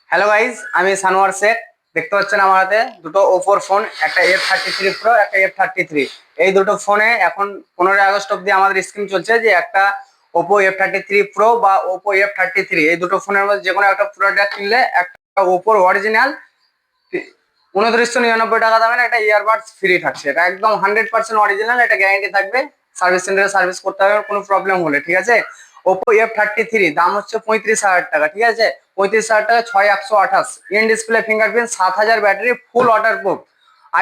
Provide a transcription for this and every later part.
Hello guys, আমি সানোয়ার শেখ। দেখতে পাচ্ছেন আমার হাতে দুটো ওপোর ফোন, একটা F33 প্রো, একটা F33। এই দুটো ফোনে এখন 15 আগস্ট অব্দি আমাদের স্কিম চলছে যে একটা ওপো F33 প্রো বা ওপো F33, এই দুটো ফোনের মধ্যে যে কোনো একটা প্রোডাক্ট কিনলে একটা ওপোর অরিজিনাল 2999 টাকা দামের একটা ইয়ারবাডস ফ্রি থাকছে। এটা একদম 100% অরিজিনাল, এটা গ্যারান্টি থাকবে। সার্ভিস সেন্টারে সার্ভিস করতে হবে কোনো প্রবলেম হলে, ঠিক আছে। ওপো F33 দাম হচ্ছে 35,000 টাকা, ঠিক আছে। 35,000 টাকা, 6128 in display, fingerprint, 7000 battery, full water proof,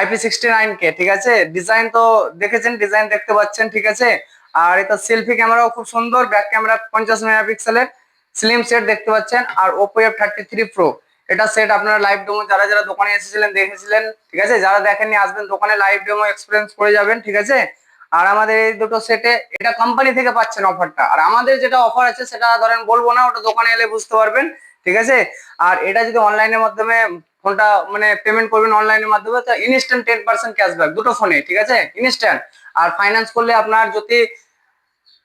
IP69K, ঠিক আছে। ডিজাইন তো দেখেছেন, ডিজাইন দেখতে পাচ্ছেন, ঠিক আছে। আর এটা সেলফি ক্যামেরাও খুব সুন্দর, ব্যাক ক্যামেরা 50 মেগাপিক্সেলের, স্লিম সেট দেখতে পাচ্ছেন। আর ওপো F33 প্রো, এটা সেট আপনারা লাইভ ডেমো যারা যারা দোকানে এসেছিলেন দেখেছিলেন, ঠিক আছে। যারা দেখেননি আসবেন দোকানে, লাইভ ডেমো এক্সপিরিয়েন্স করে যাবেন, ঠিক আছে। আর আমাদের এই দুটো সেটে এটা কোম্পানি থেকে পাচ্ছেন অফারটা, আর আমাদের যেটা অফার আছে সেটা ধরেন বলবো না, ওটা দোকানে এলে বুঝতে পারবেন, ঠিক আছে। আর এটা যদি অনলাইনের মাধ্যমে ফোনটা মানে পেমেন্ট করবেন অনলাইনের মাধ্যমে, তো ইনস্ট্যান্ট 10% ক্যাশব্যাক দুটো ফোনে, ঠিক আছে, ইনস্ট্যান্ট। আর ফাইন্যান্স করলে আপনার যদি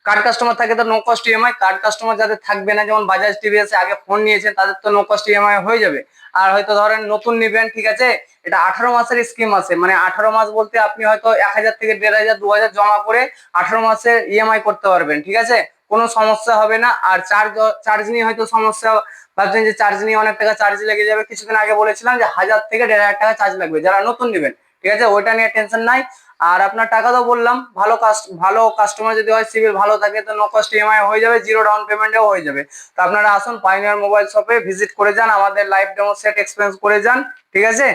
কার্ড কাস্টমার থাকে তো no cost EMI, card customer যাদের থাকবে না, যেমন বাজাজ টিভিএস আগে ফোন নিয়েছেন, তাদের তো নো কস্ট ইএমআই হয়ে যাবে। আর হয়তো ধরেন নতুন নিবেন, ঠিক আছে, এটা 18 মাসের স্কিম আছে, মানে 18 মাস বলতে আপনি হয়তো 1000 থেকে 1500 2000 জমা করে 18 মাসের ইএমআই করতে পারবেন, ঠিক আছে। কোনো সমস্যা হবে না। আর চার্জ চার্জ নিয়ে হয়তো সমস্যা, ভাবছেন যে চার্জ নিয়ে অনেক টাকা চার্জ লেগে যাবে, কিছুদিন আগে বলেছিলাম যে 1000 থেকে 1500 টাকা চার্জ লাগবে যারা নতুন নেবেন, ঠিক আছে, ওইটা নিয়ে টেনশন নাই। আর আপনার টাকা তো বললাম, ভালো কাস্টমার যদি হয়, সিভিল ভালো থাকে, তো নো কস্ট ইএমআই হয়ে যাবে, জিরো ডাউন পেমেন্টেও হয়ে যাবে। তো আপনারা আসুন পাইনিয়ার মোবাইল শপে ভিজিট করে যান, আমাদের লাইভ ডেমো সেট এক্সপিরিয়েন্স করে যান, ঠিক আছে।